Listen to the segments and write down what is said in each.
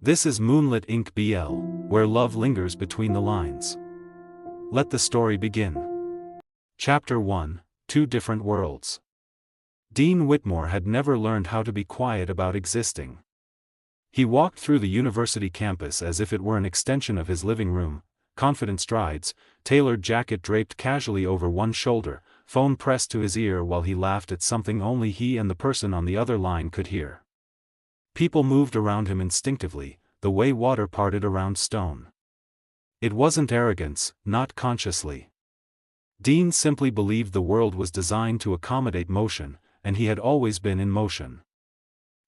This is Moonlit Ink BL, where love lingers between the lines. Let the story begin. Chapter 1, Two Different Worlds. Dean Whitmore had never learned how to be quiet about existing. He walked through the university campus as if it were an extension of his living room, confident strides, tailored jacket draped casually over one shoulder, phone pressed to his ear while he laughed at something only he and the person on the other line could hear. People moved around him instinctively, the way water parted around stone. It wasn't arrogance, not consciously. Dean simply believed the world was designed to accommodate motion, and he had always been in motion.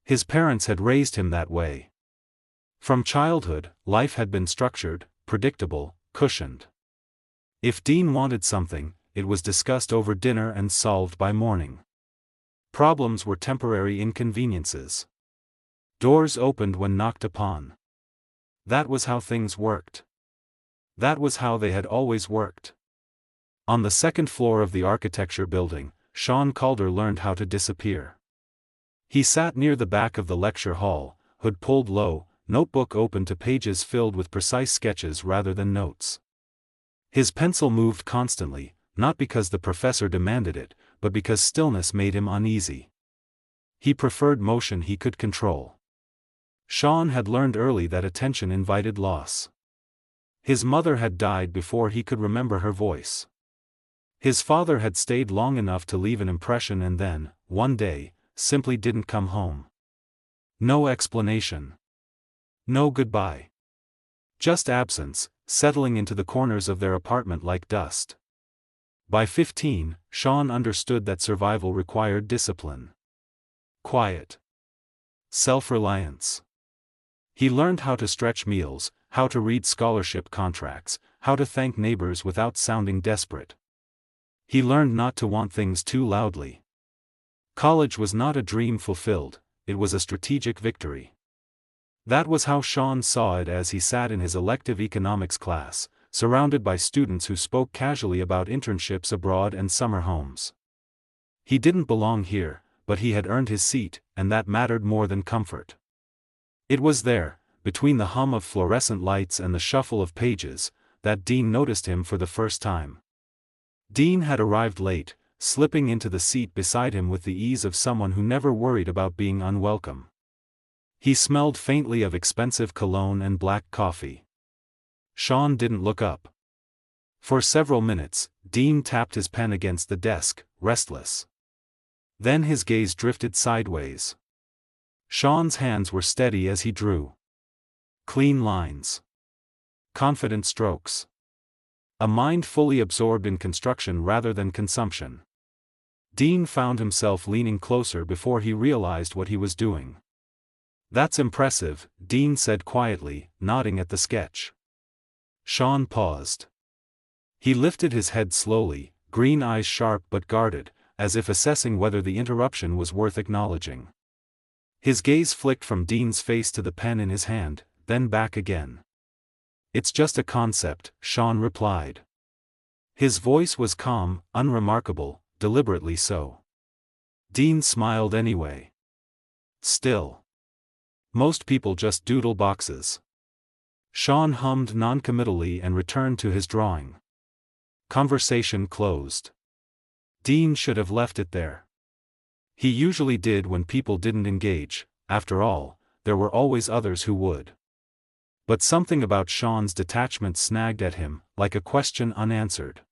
His parents had raised him that way. From childhood, life had been structured, predictable, cushioned. If Dean wanted something, it was discussed over dinner and solved by morning. Problems were temporary inconveniences. Doors opened when knocked upon. That was how things worked. That was how they had always worked. On the second floor of the architecture building, Sean Calder learned how to disappear. He sat near the back of the lecture hall, hood pulled low, notebook open to pages filled with precise sketches rather than notes. His pencil moved constantly, not because the professor demanded it, but because stillness made him uneasy. He preferred motion he could control. Sean had learned early that attention invited loss. His mother had died before he could remember her voice. His father had stayed long enough to leave an impression and then, one day, simply didn't come home. No explanation. No goodbye. Just absence, settling into the corners of their apartment like dust. By 15, Sean understood that survival required discipline. Quiet. Self-reliance. He learned how to stretch meals, how to read scholarship contracts, how to thank neighbors without sounding desperate. He learned not to want things too loudly. College was not a dream fulfilled, it was a strategic victory. That was how Sean saw it as he sat in his elective economics class, surrounded by students who spoke casually about internships abroad and summer homes. He didn't belong here, but he had earned his seat, and that mattered more than comfort. It was there, between the hum of fluorescent lights and the shuffle of pages, that Dean noticed him for the first time. Dean had arrived late, slipping into the seat beside him with the ease of someone who never worried about being unwelcome. He smelled faintly of expensive cologne and black coffee. Sean didn't look up. For several minutes, Dean tapped his pen against the desk, restless. Then his gaze drifted sideways. Sean's hands were steady as he drew. Clean lines. Confident strokes. A mind fully absorbed in construction rather than consumption. Dean found himself leaning closer before he realized what he was doing. "That's impressive," Dean said quietly, nodding at the sketch. Sean paused. He lifted his head slowly, green eyes sharp but guarded, as if assessing whether the interruption was worth acknowledging. His gaze flicked from Dean's face to the pen in his hand, then back again. "It's just a concept," Sean replied. His voice was calm, unremarkable, deliberately so. Dean smiled anyway. "Still. Most people just doodle boxes." Sean hummed noncommittally and returned to his drawing. Conversation closed. Dean should have left it there. He usually did when people didn't engage, after all, there were always others who would. But something about Sean's detachment snagged at him, like a question unanswered.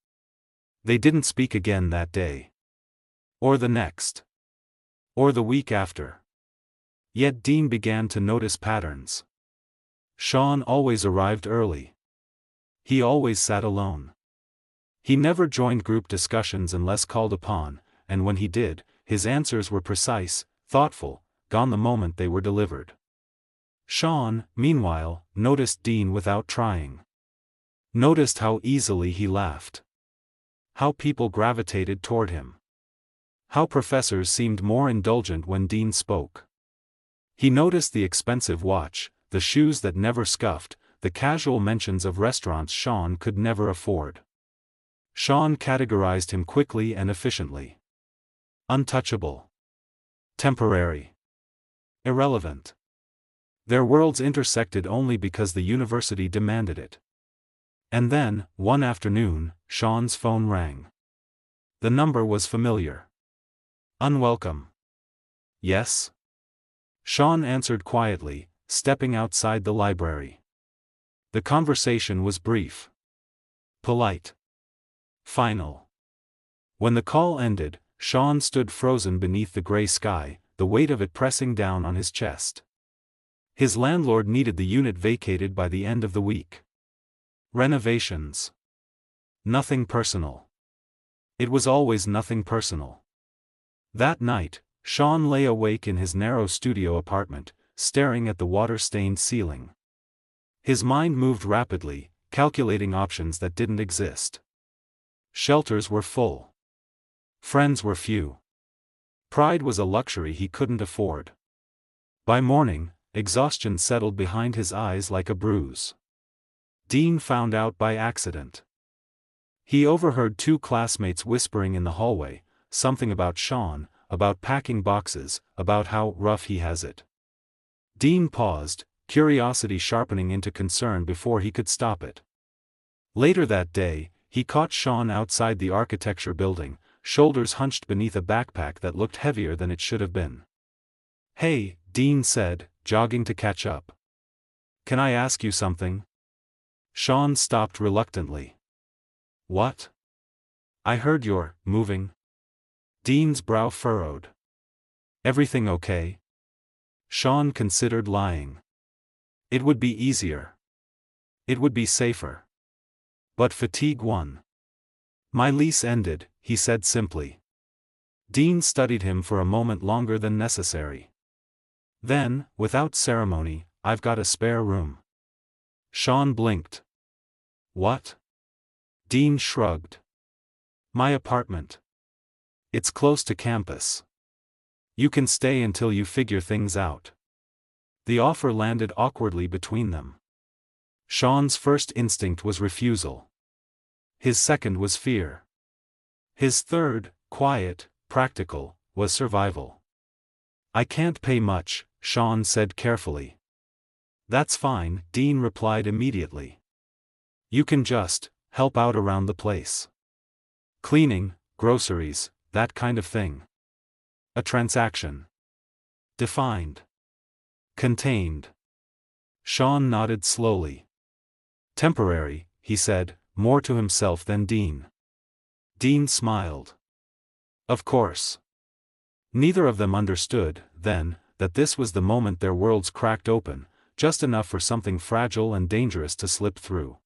They didn't speak again that day. Or the next. Or the week after. Yet Dean began to notice patterns. Sean always arrived early. He always sat alone. He never joined group discussions unless called upon, and when he did, his answers were precise, thoughtful, gone the moment they were delivered. Sean, meanwhile, noticed Dean without trying. Noticed how easily he laughed. How people gravitated toward him. How professors seemed more indulgent when Dean spoke. He noticed the expensive watch, the shoes that never scuffed, the casual mentions of restaurants Sean could never afford. Sean categorized him quickly and efficiently. Untouchable. Temporary. Irrelevant. Their worlds intersected only because the university demanded it. And then, one afternoon, Sean's phone rang. The number was familiar. Unwelcome. Yes? Sean answered quietly, stepping outside the library. The conversation was brief. Polite. Final. When the call ended, Sean stood frozen beneath the gray sky, the weight of it pressing down on his chest. His landlord needed the unit vacated by the end of the week. Renovations. Nothing personal. It was always nothing personal. That night, Sean lay awake in his narrow studio apartment, staring at the water-stained ceiling. His mind moved rapidly, calculating options that didn't exist. Shelters were full. Friends were few. Pride was a luxury he couldn't afford. By morning, exhaustion settled behind his eyes like a bruise. Dean found out by accident. He overheard two classmates whispering in the hallway, something about Sean, about packing boxes, about how rough he has it. Dean paused, curiosity sharpening into concern before he could stop it. Later that day, he caught Sean outside the architecture building, shoulders hunched beneath a backpack that looked heavier than it should have been. "Hey," Dean said, jogging to catch up. "Can I ask you something?" Sean stopped reluctantly. "What?" "I heard you're moving." Dean's brow furrowed. "Everything okay?" Sean considered lying. It would be easier. It would be safer. But fatigue won. "My lease ended," he said simply. Dean studied him for a moment longer than necessary. Then, without ceremony, "I've got a spare room." Sean blinked. "What?" Dean shrugged. "My apartment. It's close to campus. You can stay until you figure things out." The offer landed awkwardly between them. Sean's first instinct was refusal. His second was fear. His third, quiet, practical, was survival. "I can't pay much," Sean said carefully. "That's fine," Dean replied immediately. "You can just help out around the place. Cleaning, groceries, that kind of thing." "A transaction." "Defined." "Contained." Sean nodded slowly. "Temporary," he said, more to himself than Dean. Dean smiled. Of course. Neither of them understood, then, that this was the moment their worlds cracked open, just enough for something fragile and dangerous to slip through.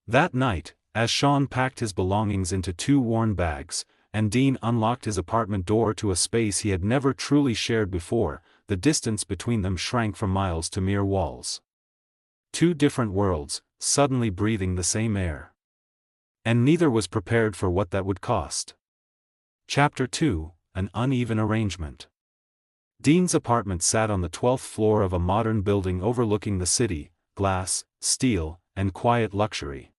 That night, as Sean packed his belongings into two worn bags, and Dean unlocked his apartment door to a space he had never truly shared before, the distance between them shrank from miles to mere walls. Two different worlds, suddenly breathing the same air. And neither was prepared for what that would cost. Chapter 2, An Uneven Arrangement. Dean's apartment sat on the 12th floor of a modern building overlooking the city, glass, steel, and quiet luxury.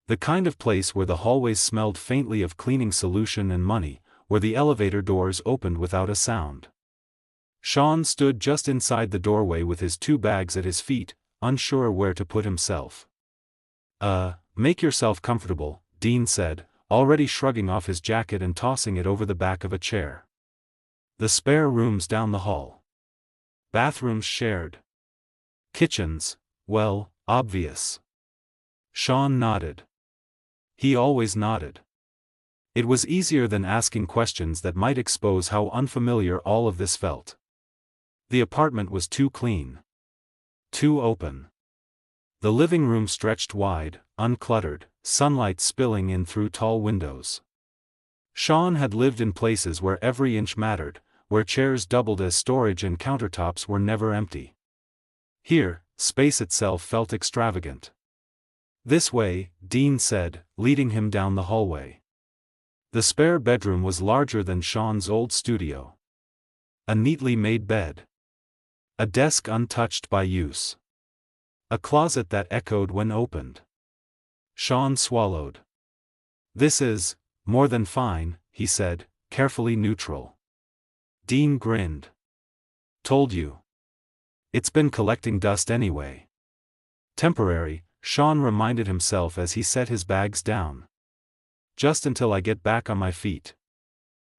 The kind of place where the hallways smelled faintly of cleaning solution and money, where the elevator doors opened without a sound. Sean stood just inside the doorway with his two bags at his feet, unsure where to put himself. Make yourself comfortable," Dean said, already shrugging off his jacket and tossing it over the back of a chair. "The spare rooms down the hall. Bathrooms shared. Kitchens, well, obvious." Sean nodded. He always nodded. It was easier than asking questions that might expose how unfamiliar all of this felt. The apartment was too clean. Too open. The living room stretched wide, uncluttered, sunlight spilling in through tall windows. Sean had lived in places where every inch mattered, where chairs doubled as storage and countertops were never empty. Here, space itself felt extravagant. "This way," Dean said, leading him down the hallway. The spare bedroom was larger than Sean's old studio. A neatly made bed. A desk untouched by use. A closet that echoed when opened. Sean swallowed. "This is more than fine," he said, carefully neutral. Dean grinned. "Told you." It's been collecting dust anyway. Temporary, Sean reminded himself as he set his bags down. Just until I get back on my feet.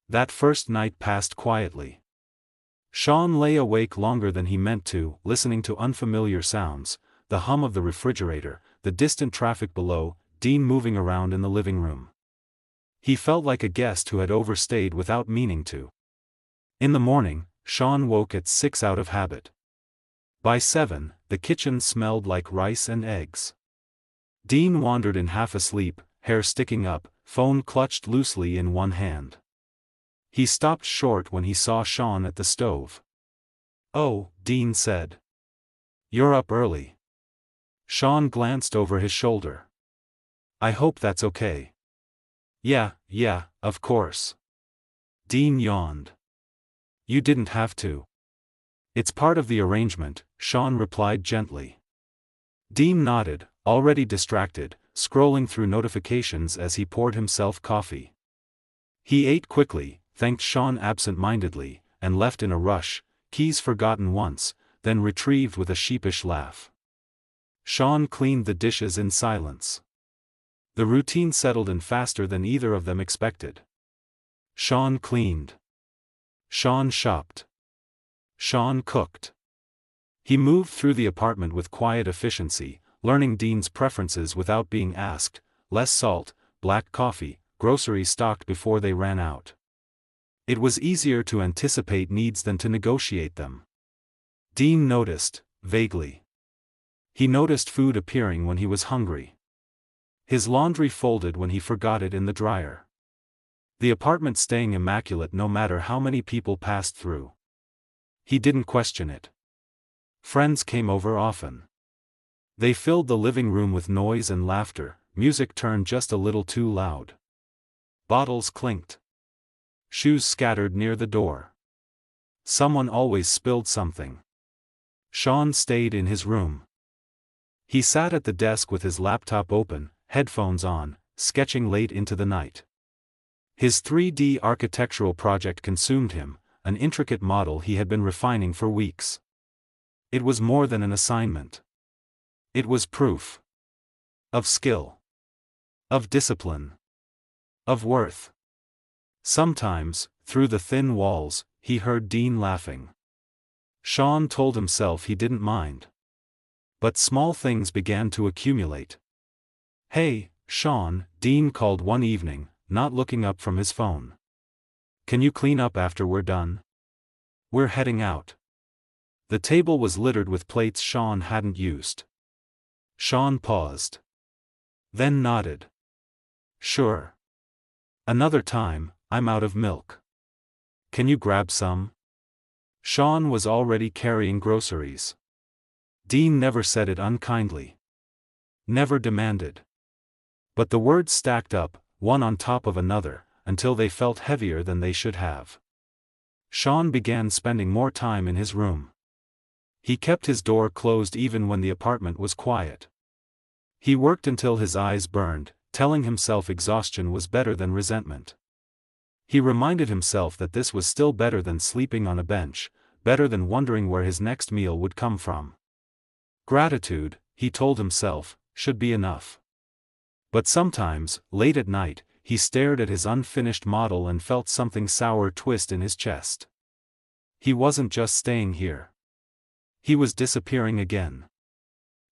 That first night passed quietly. Sean lay awake longer than he meant to, listening to unfamiliar sounds, the hum of the refrigerator, the distant traffic below, Dean moving around in the living room. He felt like a guest who had overstayed without meaning to. In the morning, Sean woke at 6 out of habit. By 7, the kitchen smelled like rice and eggs. Dean wandered in half asleep, hair sticking up, phone clutched loosely in one hand. He stopped short when he saw Sean at the stove. "Oh," Dean said. "You're up early." Sean glanced over his shoulder. "I hope that's okay." Yeah, of course." Dean yawned. "You didn't have to." "It's part of the arrangement," Sean replied gently. Dean nodded, already distracted, scrolling through notifications as he poured himself coffee. He ate quickly, thanked Sean absent-mindedly, and left in a rush, keys forgotten once, then retrieved with a sheepish laugh. Sean cleaned the dishes in silence. The routine settled in faster than either of them expected. Sean cleaned. Sean shopped. Sean cooked. He moved through the apartment with quiet efficiency, learning Dean's preferences without being asked: less salt, black coffee, groceries stocked before they ran out. It was easier to anticipate needs than to negotiate them. Dean noticed, vaguely. He noticed food appearing when he was hungry. His laundry folded when he forgot it in the dryer. The apartment staying immaculate no matter how many people passed through. He didn't question it. Friends came over often. They filled the living room with noise and laughter, music turned just a little too loud. Bottles clinked. Shoes scattered near the door. Someone always spilled something. Sean stayed in his room. He sat at the desk with his laptop open, headphones on, sketching late into the night. His 3D architectural project consumed him, an intricate model he had been refining for weeks. It was more than an assignment. It was proof. Of skill. Of discipline. Of worth. Sometimes, through the thin walls, he heard Dean laughing. Sean told himself he didn't mind. But small things began to accumulate. "Hey, Sean," Dean called one evening, not looking up from his phone. "Can you clean up after we're done? We're heading out." The table was littered with plates Sean hadn't used. Sean paused. Then nodded. "Sure. Another time, I'm out of milk. Can you grab some?" Sean was already carrying groceries. Dean never said it unkindly. Never demanded. But the words stacked up, one on top of another, until they felt heavier than they should have. Sean began spending more time in his room. He kept his door closed even when the apartment was quiet. He worked until his eyes burned, telling himself exhaustion was better than resentment. He reminded himself that this was still better than sleeping on a bench, better than wondering where his next meal would come from. Gratitude, he told himself, should be enough. But sometimes, late at night, he stared at his unfinished model and felt something sour twist in his chest. He wasn't just staying here. He was disappearing again.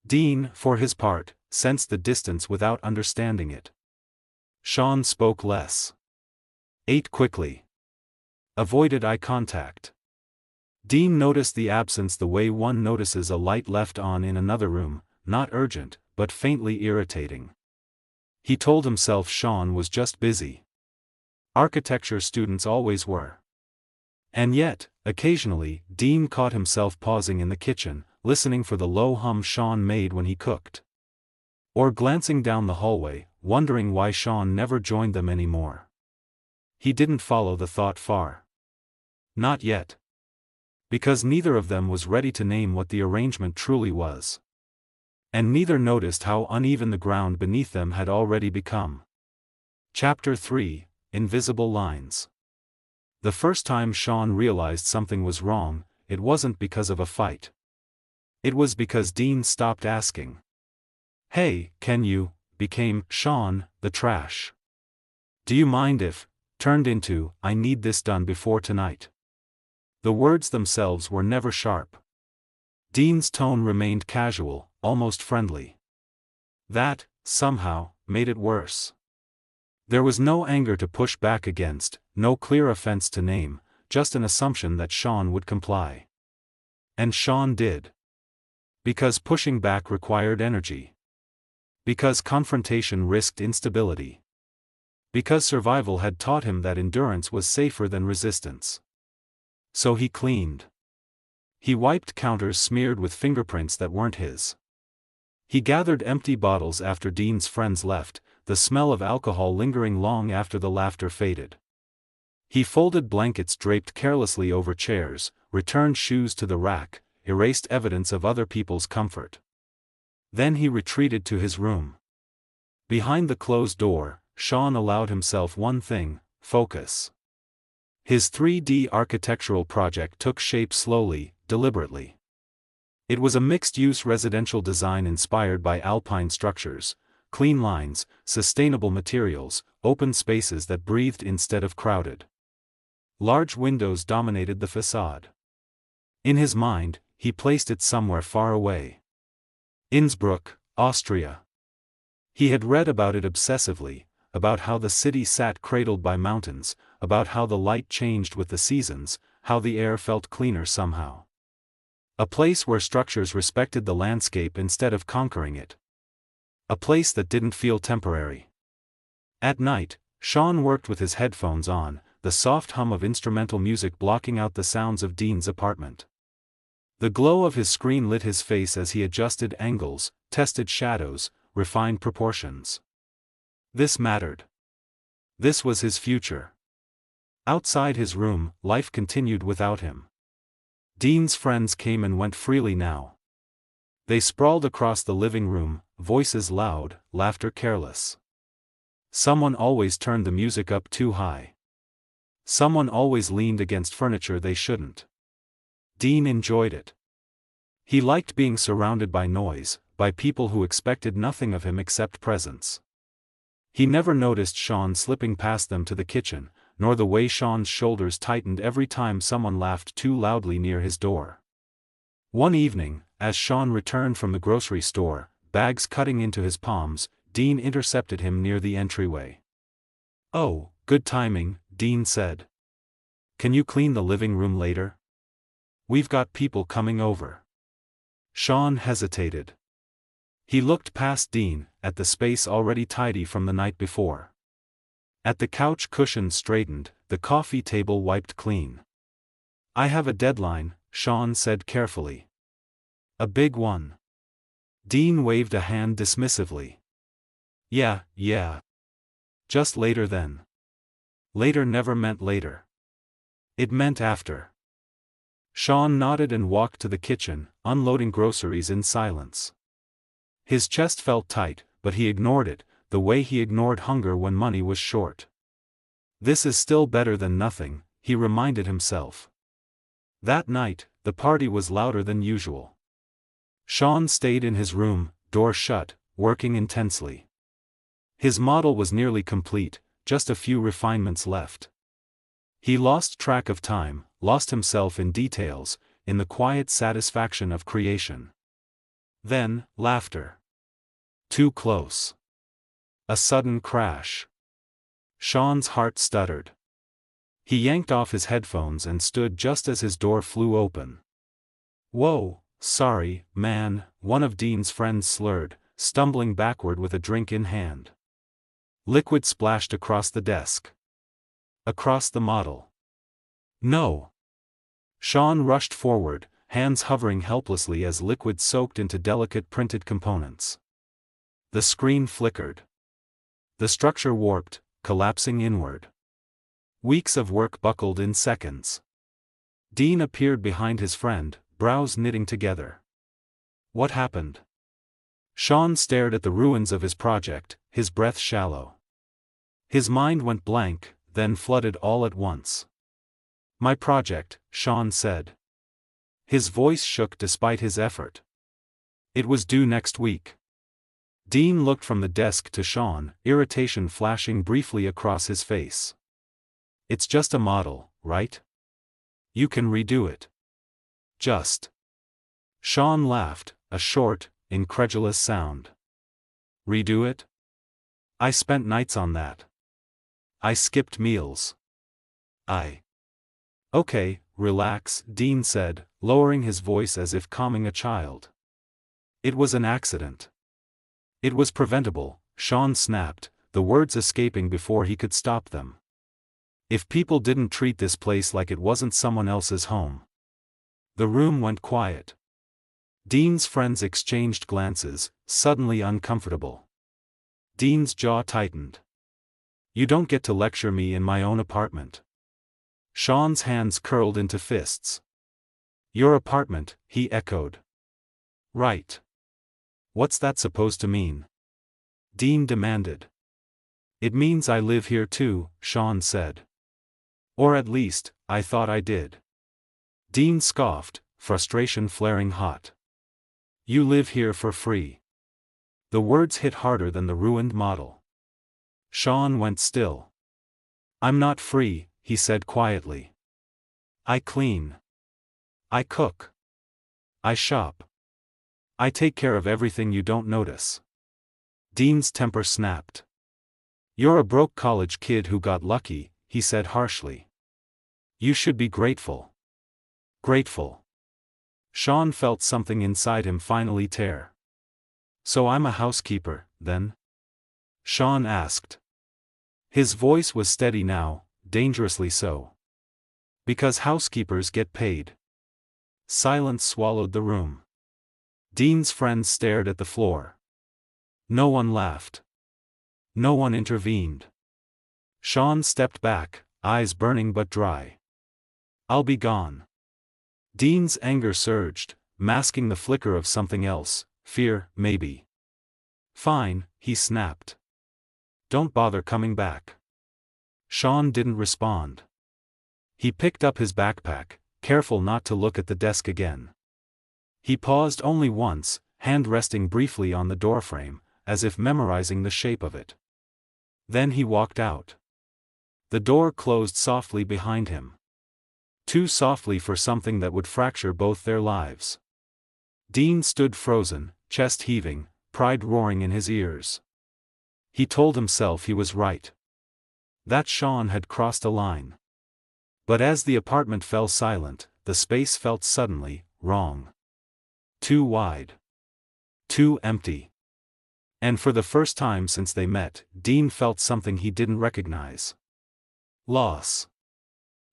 Dean, for his part, sensed the distance without understanding it. Sean spoke less. Ate quickly. Avoided eye contact. Dean noticed the absence the way one notices a light left on in another room, not urgent, but faintly irritating. He told himself Sean was just busy. Architecture students always were. And yet, occasionally, Dean caught himself pausing in the kitchen, listening for the low hum Sean made when he cooked. Or glancing down the hallway, wondering why Sean never joined them anymore. He didn't follow the thought far. Not yet. Because neither of them was ready to name what the arrangement truly was. And neither noticed how uneven the ground beneath them had already become. Chapter 3, Invisible Lines. The first time Sean realized something was wrong, it wasn't because of a fight. It was because Dean stopped asking. "Hey, can you," became Sean, the trash. "Do you mind if," turned into, "I need this done before tonight." The words themselves were never sharp. Dean's tone remained casual, almost friendly. That, somehow, made it worse. There was no anger to push back against, no clear offense to name, just an assumption that Sean would comply. And Sean did. Because pushing back required energy. Because confrontation risked instability. Because survival had taught him that endurance was safer than resistance. So he cleaned. He wiped counters smeared with fingerprints that weren't his. He gathered empty bottles after Dean's friends left, the smell of alcohol lingering long after the laughter faded. He folded blankets draped carelessly over chairs, returned shoes to the rack, erased evidence of other people's comfort. Then he retreated to his room. Behind the closed door, Sean allowed himself one thing: focus. His 3D architectural project took shape slowly, deliberately. It was a mixed-use residential design inspired by alpine structures, clean lines, sustainable materials, open spaces that breathed instead of crowded. Large windows dominated the facade. In his mind, he placed it somewhere far away. Innsbruck, Austria. He had read about it obsessively, about how the city sat cradled by mountains, about how the light changed with the seasons, how the air felt cleaner somehow. A place where structures respected the landscape instead of conquering it. A place that didn't feel temporary. At night, Sean worked with his headphones on, the soft hum of instrumental music blocking out the sounds of Dean's apartment. The glow of his screen lit his face as he adjusted angles, tested shadows, refined proportions. This mattered. This was his future. Outside his room, life continued without him. Dean's friends came and went freely now. They sprawled across the living room, voices loud, laughter careless. Someone always turned the music up too high. Someone always leaned against furniture they shouldn't. Dean enjoyed it. He liked being surrounded by noise, by people who expected nothing of him except presence. He never noticed Sean slipping past them to the kitchen, nor the way Sean's shoulders tightened every time someone laughed too loudly near his door. One evening, as Sean returned from the grocery store, bags cutting into his palms, Dean intercepted him near the entryway. "Oh, good timing," Dean said. "Can you clean the living room later? We've got people coming over." Sean hesitated. He looked past Dean, at the space already tidy from the night before. At the couch cushions straightened, the coffee table wiped clean. "I have a deadline," Sean said carefully. "A big one." Dean waved a hand dismissively. Yeah. Just later then." Later never meant later. It meant after. Sean nodded and walked to the kitchen, unloading groceries in silence. His chest felt tight, but he ignored it, the way he ignored hunger when money was short. This is still better than nothing, he reminded himself. That night, the party was louder than usual. Sean stayed in his room, door shut, working intensely. His model was nearly complete, just a few refinements left. He lost track of time, lost himself in details, in the quiet satisfaction of creation. Then, laughter. Too close. A sudden crash. Sean's heart stuttered. He yanked off his headphones and stood just as his door flew open. "Whoa, sorry, man," one of Dean's friends slurred, stumbling backward with a drink in hand. Liquid splashed across the desk. Across the model. "No." Sean rushed forward, hands hovering helplessly as liquid soaked into delicate printed components. The screen flickered. The structure warped, collapsing inward. Weeks of work buckled in seconds. Dean appeared behind his friend, brows knitting together. "What happened?" Sean stared at the ruins of his project, his breath shallow. His mind went blank, then flooded all at once. "My project," Sean said. His voice shook despite his effort. It was due next week. Dean looked from the desk to Sean, irritation flashing briefly across his face. It's just a model, right? You can redo it. Just. Sean laughed, a short, incredulous sound. Redo it? I spent nights on that. I skipped meals. Okay, relax, Dean said, lowering his voice as if calming a child. It was an accident. It was preventable, Sean snapped, the words escaping before he could stop them. If people didn't treat this place like it wasn't someone else's home. The room went quiet. Dean's friends exchanged glances, suddenly uncomfortable. Dean's jaw tightened. You don't get to lecture me in my own apartment. Sean's hands curled into fists. Your apartment, he echoed. Right. What's that supposed to mean? Dean demanded. It means I live here too, Sean said. Or at least, I thought I did. Dean scoffed, frustration flaring hot. You live here for free. The words hit harder than the ruined model. Sean went still. I'm not free, he said quietly. I clean. I cook. I shop. I take care of everything you don't notice. Dean's temper snapped. You're a broke college kid who got lucky, he said harshly. You should be grateful. Grateful. Sean felt something inside him finally tear. So I'm a housekeeper, then? Sean asked. His voice was steady now, dangerously so. Because housekeepers get paid. Silence swallowed the room. Dean's friends stared at the floor. No one laughed. No one intervened. Sean stepped back, eyes burning but dry. I'll be gone. Dean's anger surged, masking the flicker of something else, fear, maybe. Fine, he snapped. Don't bother coming back. Sean didn't respond. He picked up his backpack, careful not to look at the desk again. He paused only once, hand resting briefly on the doorframe, as if memorizing the shape of it. Then he walked out. The door closed softly behind him. Too softly for something that would fracture both their lives. Dean stood frozen, chest heaving, pride roaring in his ears. He told himself he was right. That Sean had crossed a line. But as the apartment fell silent, the space felt suddenly wrong. Too wide. Too empty. And for the first time since they met, Dean felt something he didn't recognize. Loss.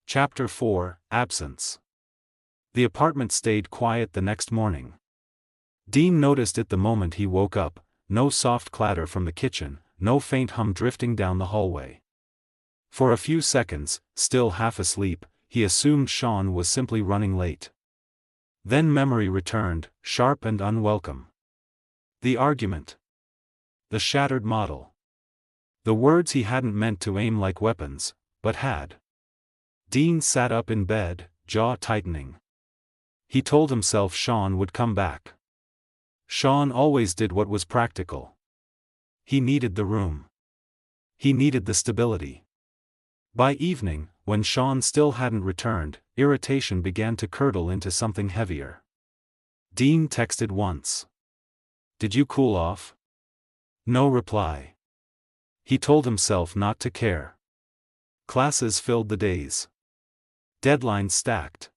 Chapter 4, Absence. The apartment stayed quiet the next morning. Dean noticed it the moment he woke up, no soft clatter from the kitchen, no faint hum drifting down the hallway. For a few seconds, still half asleep, he assumed Sean was simply running late. Then memory returned, sharp and unwelcome. The argument. The shattered model. The words he hadn't meant to aim like weapons, but had. Dean sat up in bed, jaw tightening. He told himself Sean would come back. Sean always did what was practical. He needed the room. He needed the stability. By evening, when Sean still hadn't returned, irritation began to curdle into something heavier. Dean texted once. Did you cool off? No reply. He told himself not to care. Classes filled the days. Deadlines stacked.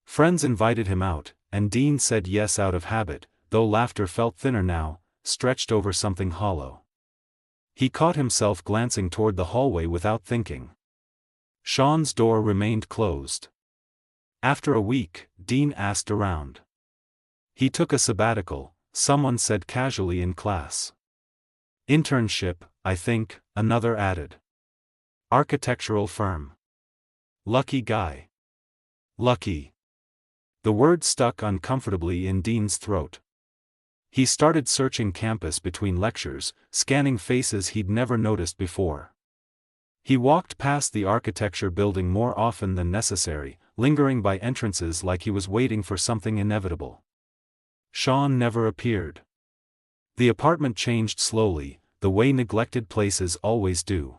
Friends invited him out, and Dean said yes out of habit, though laughter felt thinner now, stretched over something hollow. He caught himself glancing toward the hallway without thinking. Sean's door remained closed. After a week, Dean asked around. He took a sabbatical, someone said casually in class. Internship, I think, another added. Architectural firm. Lucky guy. Lucky. The word stuck uncomfortably in Dean's throat. He started searching campus between lectures, scanning faces he'd never noticed before. He walked past the architecture building more often than necessary, lingering by entrances like he was waiting for something inevitable. Sean never appeared. The apartment changed slowly, the way neglected places always do.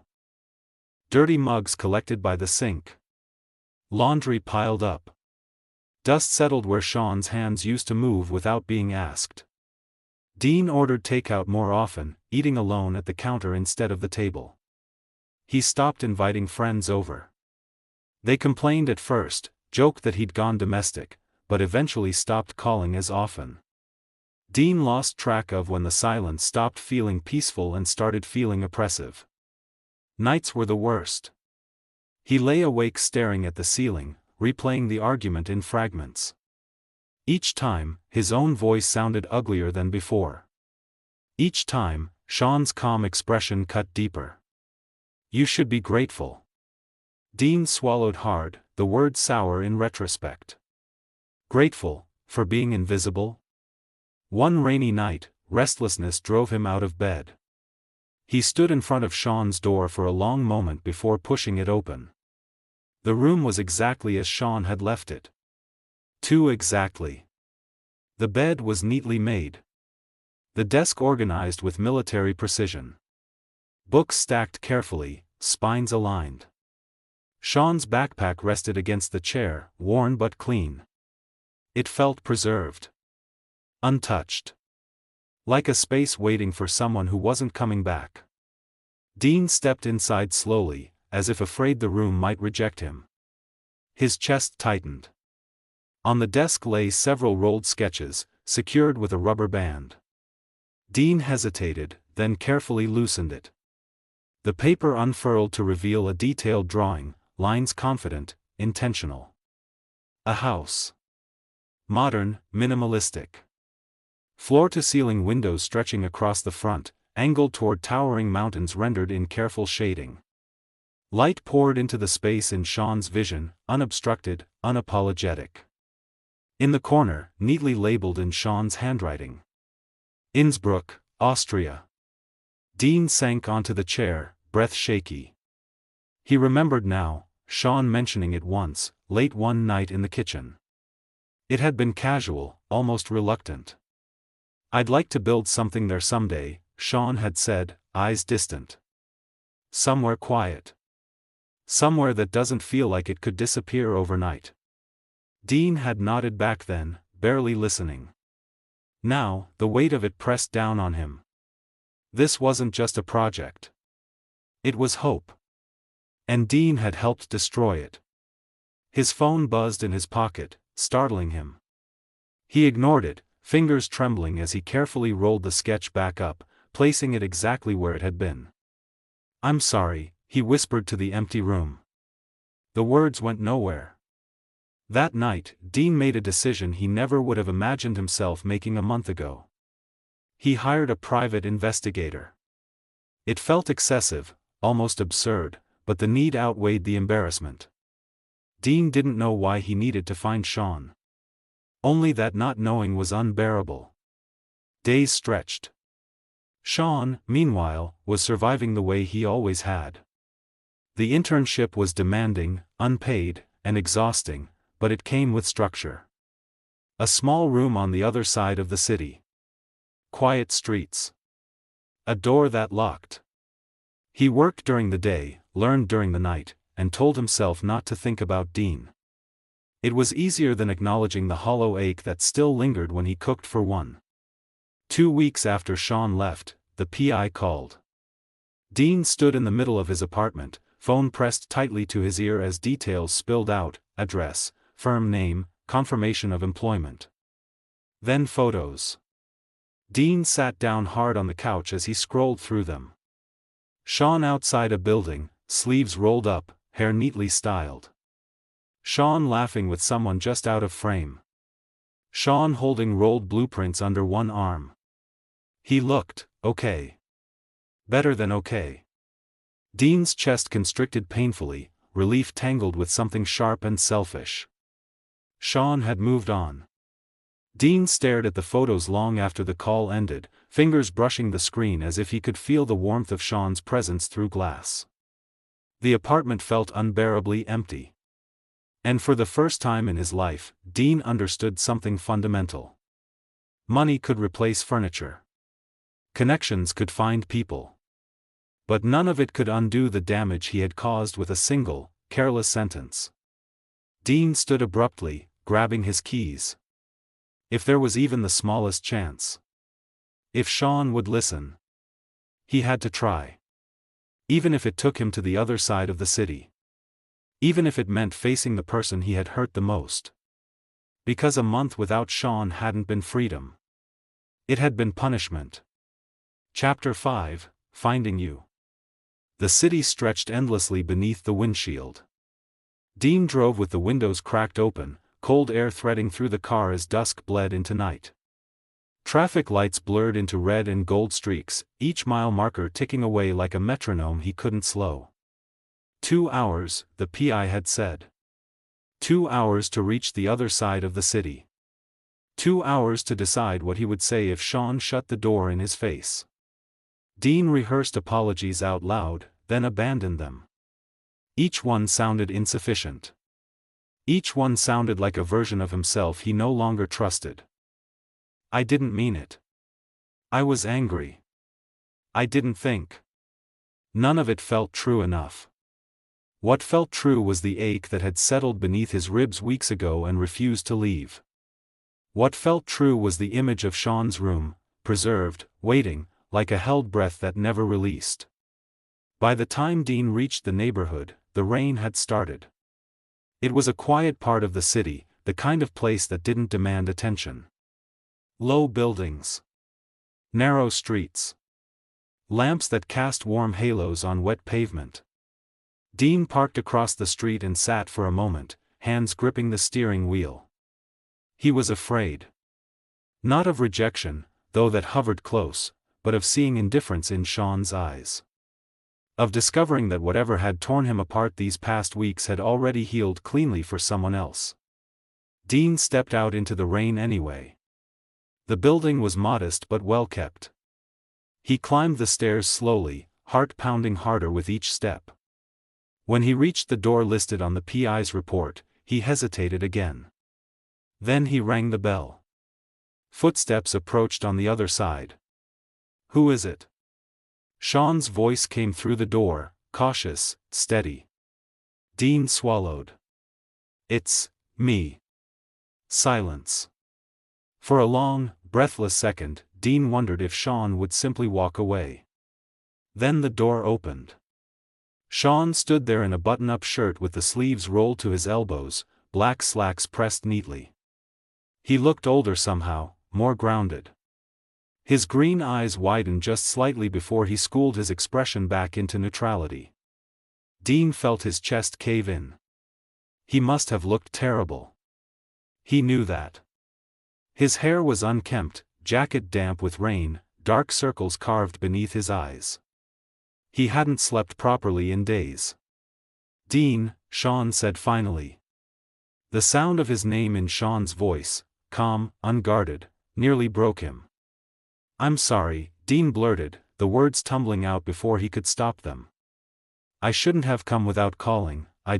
Dirty mugs collected by the sink. Laundry piled up. Dust settled where Sean's hands used to move without being asked. Dean ordered takeout more often, eating alone at the counter instead of the table. He stopped inviting friends over. They complained at first, joked that he'd gone domestic, but eventually stopped calling as often. Dean lost track of when the silence stopped feeling peaceful and started feeling oppressive. Nights were the worst. He lay awake staring at the ceiling, replaying the argument in fragments. Each time, his own voice sounded uglier than before. Each time, Sean's calm expression cut deeper. "You should be grateful." Dean swallowed hard, the word sour in retrospect. Grateful, for being invisible? One rainy night, restlessness drove him out of bed. He stood in front of Sean's door for a long moment before pushing it open. The room was exactly as Sean had left it. Too exactly. The bed was neatly made. The desk organized with military precision. Books stacked carefully, spines aligned. Sean's backpack rested against the chair, worn but clean. It felt preserved. Untouched. Like a space waiting for someone who wasn't coming back. Dean stepped inside slowly, as if afraid the room might reject him. His chest tightened. On the desk lay several rolled sketches, secured with a rubber band. Dean hesitated, then carefully loosened it. The paper unfurled to reveal a detailed drawing, lines confident, intentional. A house. Modern, minimalistic. Floor-to-ceiling windows stretching across the front, angled toward towering mountains rendered in careful shading. Light poured into the space in Sean's vision, unobstructed, unapologetic. In the corner, neatly labeled in Sean's handwriting. Innsbruck, Austria. Dean sank onto the chair, breath shaky. He remembered now, Sean mentioning it once, late one night in the kitchen. It had been casual, almost reluctant. "I'd like to build something there someday," Sean had said, eyes distant. "Somewhere quiet. Somewhere that doesn't feel like it could disappear overnight." Dean had nodded back then, barely listening. Now, the weight of it pressed down on him. This wasn't just a project. It was hope. And Dean had helped destroy it. His phone buzzed in his pocket, startling him. He ignored it, fingers trembling as he carefully rolled the sketch back up, placing it exactly where it had been. "I'm sorry," he whispered to the empty room. The words went nowhere. That night, Dean made a decision he never would have imagined himself making a month ago. He hired a private investigator. It felt excessive, almost absurd, but the need outweighed the embarrassment. Dean didn't know why he needed to find Sean. Only that not knowing was unbearable. Days stretched. Sean, meanwhile, was surviving the way he always had. The internship was demanding, unpaid, and exhausting, but it came with structure. A small room on the other side of the city. Quiet streets. A door that locked. He worked during the day, learned during the night, and told himself not to think about Dean. It was easier than acknowledging the hollow ache that still lingered when he cooked for one. 2 weeks after Sean left, the PI called. Dean stood in the middle of his apartment, phone pressed tightly to his ear as details spilled out: address, firm name, confirmation of employment. Then photos. Dean sat down hard on the couch as he scrolled through them. Sean outside a building, sleeves rolled up, hair neatly styled. Sean laughing with someone just out of frame. Sean holding rolled blueprints under one arm. He looked okay. Better than okay. Dean's chest constricted painfully, relief tangled with something sharp and selfish. Sean had moved on. Dean stared at the photos long after the call ended, fingers brushing the screen as if he could feel the warmth of Sean's presence through glass. The apartment felt unbearably empty. And for the first time in his life, Dean understood something fundamental. Money could replace furniture. Connections could find people. But none of it could undo the damage he had caused with a single, careless sentence. Dean stood abruptly, grabbing his keys. If there was even the smallest chance. If Sean would listen. He had to try. Even if it took him to the other side of the city. Even if it meant facing the person he had hurt the most. Because a month without Sean hadn't been freedom. It had been punishment. Chapter 5, Finding You. The city stretched endlessly beneath the windshield. Dean drove with the windows cracked open, cold air threading through the car as dusk bled into night. Traffic lights blurred into red and gold streaks, each mile marker ticking away like a metronome he couldn't slow. 2 hours, the PI had said. 2 hours to reach the other side of the city. 2 hours to decide what he would say if Sean shut the door in his face. Dean rehearsed apologies out loud, then abandoned them. Each one sounded insufficient. Each one sounded like a version of himself he no longer trusted. I didn't mean it. I was angry. I didn't think. None of it felt true enough. What felt true was the ache that had settled beneath his ribs weeks ago and refused to leave. What felt true was the image of Sean's room, preserved, waiting, like a held breath that never released. By the time Dean reached the neighborhood, the rain had started. It was a quiet part of the city, the kind of place that didn't demand attention. Low buildings. Narrow streets. Lamps that cast warm halos on wet pavement. Dean parked across the street and sat for a moment, hands gripping the steering wheel. He was afraid. Not of rejection, though that hovered close, but of seeing indifference in Sean's eyes. Of discovering that whatever had torn him apart these past weeks had already healed cleanly for someone else. Dean stepped out into the rain anyway. The building was modest but well kept. He climbed the stairs slowly, heart pounding harder with each step. When he reached the door listed on the PI's report, he hesitated again. Then he rang the bell. Footsteps approached on the other side. "Who is it?" Sean's voice came through the door, cautious, steady. Dean swallowed. "It's me." Silence. For a long, breathless second, Dean wondered if Sean would simply walk away. Then the door opened. Sean stood there in a button-up shirt with the sleeves rolled to his elbows, black slacks pressed neatly. He looked older somehow, more grounded. His green eyes widened just slightly before he schooled his expression back into neutrality. Dean felt his chest cave in. He must have looked terrible. He knew that. His hair was unkempt, jacket damp with rain, dark circles carved beneath his eyes. He hadn't slept properly in days. "Dean," Sean said finally. The sound of his name in Sean's voice, calm, unguarded, nearly broke him. "I'm sorry," Dean blurted, the words tumbling out before he could stop them. "I shouldn't have come without calling, I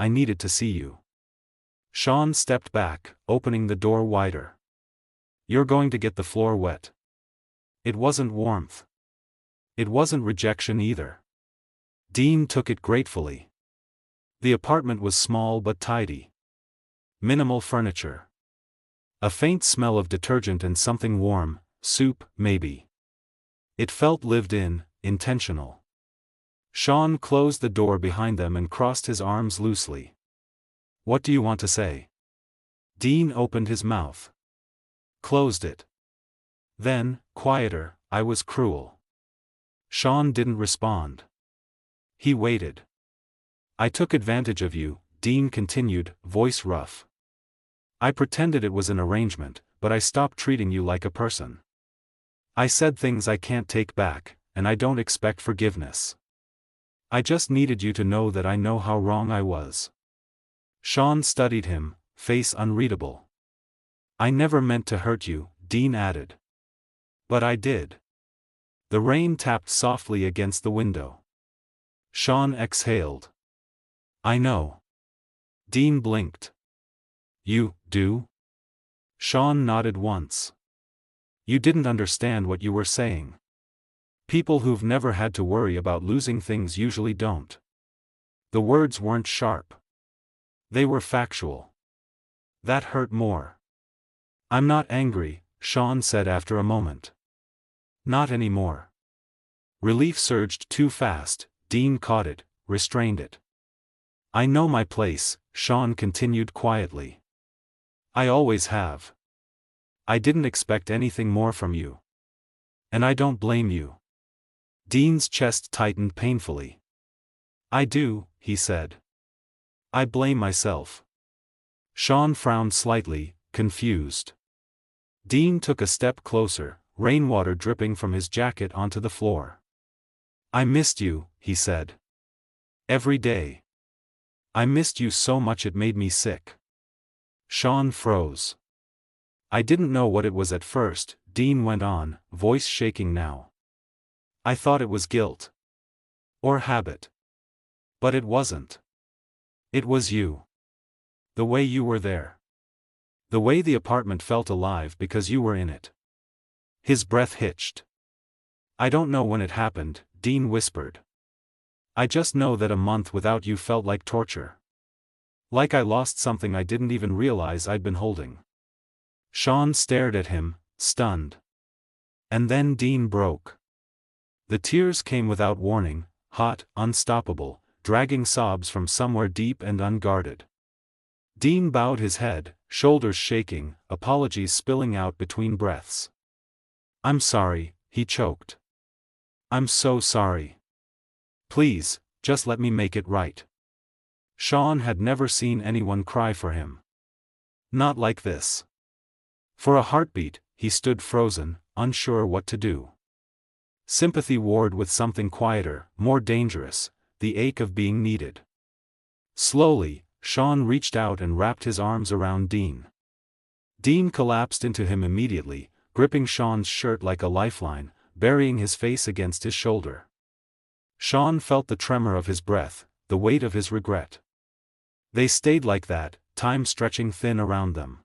needed to see you." Sean stepped back, opening the door wider. "You're going to get the floor wet." It wasn't warmth. It wasn't rejection either. Dean took it gratefully. The apartment was small but tidy. Minimal furniture. A faint smell of detergent and something warm, soup, maybe. It felt lived in, intentional. Sean closed the door behind them and crossed his arms loosely. "What do you want to say?" Dean opened his mouth. Closed it. Then, quieter, "I was cruel." Sean didn't respond. He waited. "I took advantage of you," Dean continued, voice rough. "I pretended it was an arrangement, but I stopped treating you like a person. I said things I can't take back, and I don't expect forgiveness. I just needed you to know that I know how wrong I was." Sean studied him, face unreadable. "I never meant to hurt you," Dean added. "But I did." The rain tapped softly against the window. Sean exhaled. "I know." Dean blinked. "You do?" Sean nodded once. You didn't understand what you were saying. People who've never had to worry about losing things usually don't. The words weren't sharp. They were factual. That hurt more. I'm not angry, Sean said after a moment. Not anymore. Relief surged too fast. Dean caught it, restrained it. I know my place, Sean continued quietly. I always have. I didn't expect anything more from you. And I don't blame you. Dean's chest tightened painfully. I do, he said. I blame myself. Sean frowned slightly, confused. Dean took a step closer, rainwater dripping from his jacket onto the floor. I missed you, he said. Every day. I missed you so much it made me sick. Sean froze. I didn't know what it was at first, Dean went on, voice shaking now. I thought it was guilt. Or habit. But it wasn't. It was you. The way you were there. The way the apartment felt alive because you were in it. His breath hitched. I don't know when it happened, Dean whispered. I just know that a month without you felt like torture. Like I lost something I didn't even realize I'd been holding. Sean stared at him, stunned. And then Dean broke. The tears came without warning, hot, unstoppable, dragging sobs from somewhere deep and unguarded. Dean bowed his head, shoulders shaking, apologies spilling out between breaths. I'm sorry, he choked. I'm so sorry. Please, just let me make it right. Sean had never seen anyone cry for him. Not like this. For a heartbeat, he stood frozen, unsure what to do. Sympathy warred with something quieter, more dangerous, the ache of being needed. Slowly, Sean reached out and wrapped his arms around Dean. Dean collapsed into him immediately, gripping Sean's shirt like a lifeline, burying his face against his shoulder. Sean felt the tremor of his breath, the weight of his regret. They stayed like that, time stretching thin around them.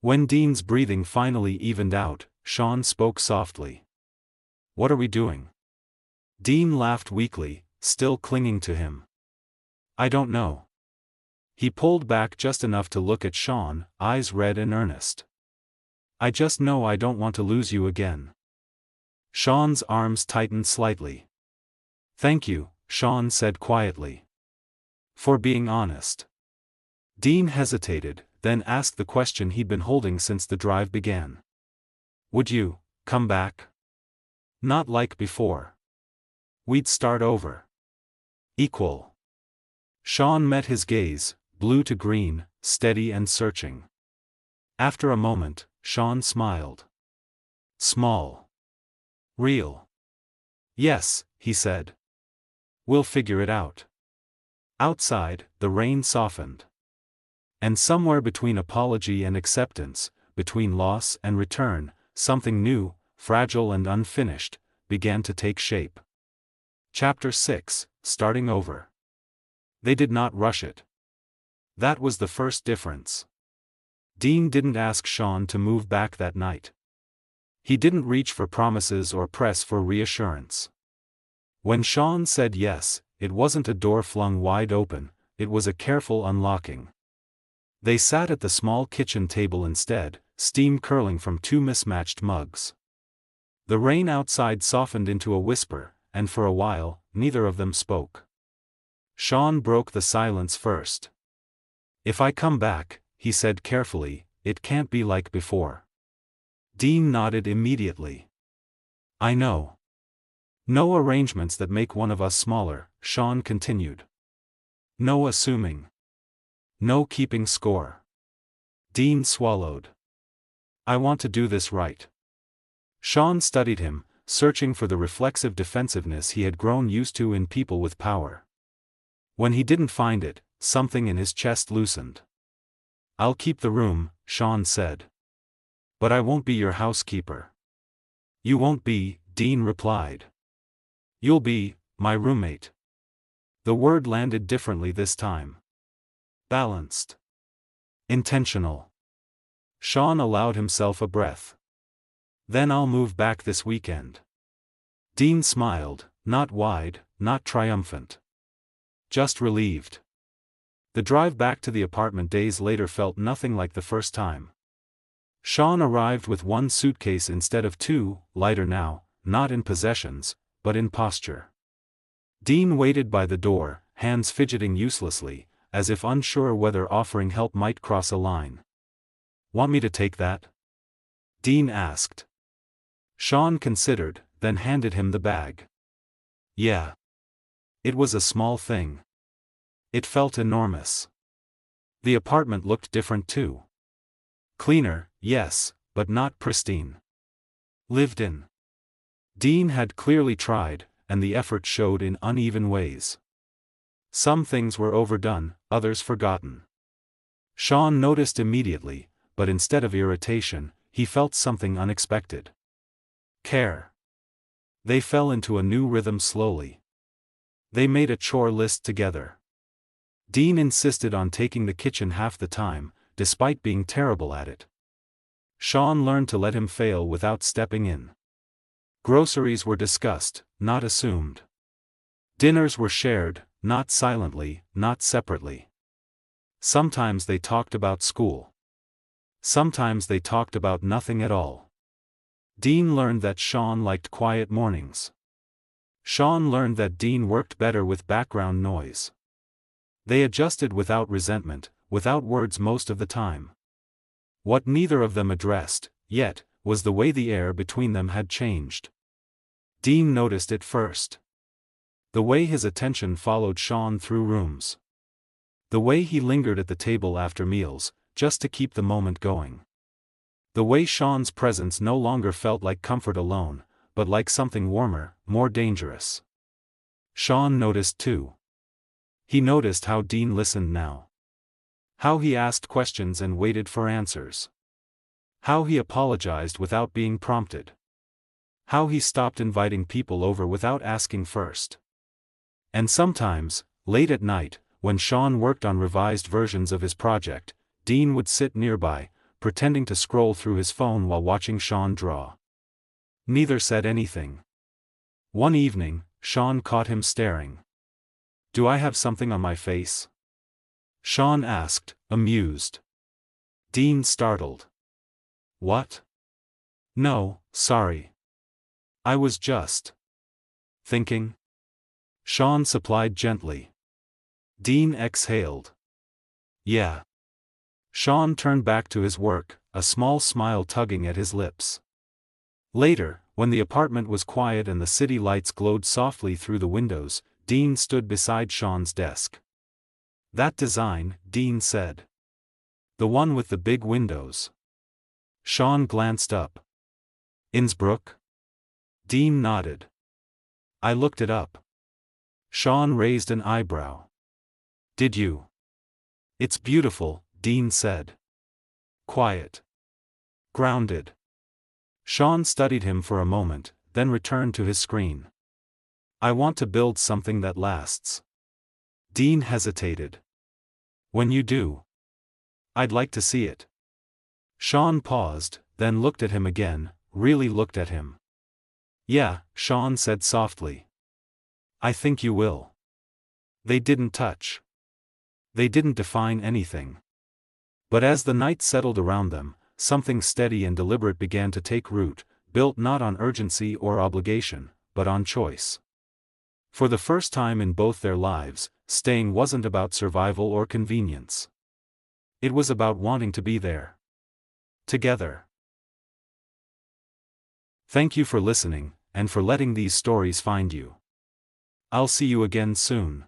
When Dean's breathing finally evened out, Sean spoke softly. What are we doing? Dean laughed weakly, still clinging to him. I don't know. He pulled back just enough to look at Sean, eyes red and earnest. I just know I don't want to lose you again. Sean's arms tightened slightly. Thank you, Sean said quietly. For being honest. Dean hesitated, then asked the question he'd been holding since the drive began. Would you come back? Not like before. We'd start over. Equal. Sean met his gaze, blue to green, steady and searching. After a moment, Sean smiled. Small. Real. Yes, he said. We'll figure it out. Outside, the rain softened. And somewhere between apology and acceptance, between loss and return, something new, fragile and unfinished, began to take shape. Chapter 6, Starting Over. They did not rush it. That was the first difference. Dean didn't ask Sean to move back that night. He didn't reach for promises or press for reassurance. When Sean said yes, it wasn't a door flung wide open, it was a careful unlocking. They sat at the small kitchen table instead, steam curling from two mismatched mugs. The rain outside softened into a whisper, and for a while, neither of them spoke. Sean broke the silence first. If I come back, he said carefully, it can't be like before. Dean nodded immediately. I know. No arrangements that make one of us smaller, Sean continued. No assuming. No keeping score. Dean swallowed. I want to do this right. Sean studied him, searching for the reflexive defensiveness he had grown used to in people with power. When he didn't find it, something in his chest loosened. I'll keep the room, Sean said. But I won't be your housekeeper. You won't be, Dean replied. You'll be my roommate. The word landed differently this time. Balanced. Intentional. Sean allowed himself a breath. Then I'll move back this weekend. Dean smiled, not wide, not triumphant. Just relieved. The drive back to the apartment days later felt nothing like the first time. Sean arrived with one suitcase instead of two, lighter now, not in possessions, but in posture. Dean waited by the door, hands fidgeting uselessly, as if unsure whether offering help might cross a line. "Want me to take that?" Dean asked. Sean considered, then handed him the bag. Yeah. It was a small thing. It felt enormous. The apartment looked different too. Cleaner, yes, but not pristine. Lived in. Dean had clearly tried, and the effort showed in uneven ways. Some things were overdone, others forgotten. Sean noticed immediately, but instead of irritation, he felt something unexpected. Care. They fell into a new rhythm slowly. They made a chore list together. Dean insisted on taking the kitchen half the time, despite being terrible at it. Sean learned to let him fail without stepping in. Groceries were discussed, not assumed. Dinners were shared, not silently, not separately. Sometimes they talked about school. Sometimes they talked about nothing at all. Dean learned that Sean liked quiet mornings. Sean learned that Dean worked better with background noise. They adjusted without resentment, without words most of the time. What neither of them addressed, yet, was the way the air between them had changed. Dean noticed it first. The way his attention followed Sean through rooms. The way he lingered at the table after meals, just to keep the moment going. The way Sean's presence no longer felt like comfort alone, but like something warmer, more dangerous. Sean noticed too. He noticed how Dean listened now. How he asked questions and waited for answers. How he apologized without being prompted. How he stopped inviting people over without asking first. And sometimes, late at night, when Sean worked on revised versions of his project, Dean would sit nearby, pretending to scroll through his phone while watching Sean draw. Neither said anything. One evening, Sean caught him staring. "Do I have something on my face?" Sean asked, amused. Dean startled. "What?" "No, sorry. I was just thinking." Sean supplied gently. Dean exhaled. "Yeah." Sean turned back to his work, a small smile tugging at his lips. Later, when the apartment was quiet and the city lights glowed softly through the windows, Dean stood beside Sean's desk. "That design," Dean said. "The one with the big windows." Sean glanced up. "Innsbruck?" Dean nodded. "I looked it up." Sean raised an eyebrow. "Did you?" "It's beautiful," Dean said. "Quiet. Grounded." Sean studied him for a moment, then returned to his screen. "I want to build something that lasts." Dean hesitated. "When you do, I'd like to see it." Sean paused, then looked at him again, really looked at him. "Yeah," Sean said softly. "I think you will." They didn't touch. They didn't define anything. But as the night settled around them, something steady and deliberate began to take root, built not on urgency or obligation, but on choice. For the first time in both their lives, staying wasn't about survival or convenience. It was about wanting to be there. Together. Thank you for listening, and for letting these stories find you. I'll see you again soon.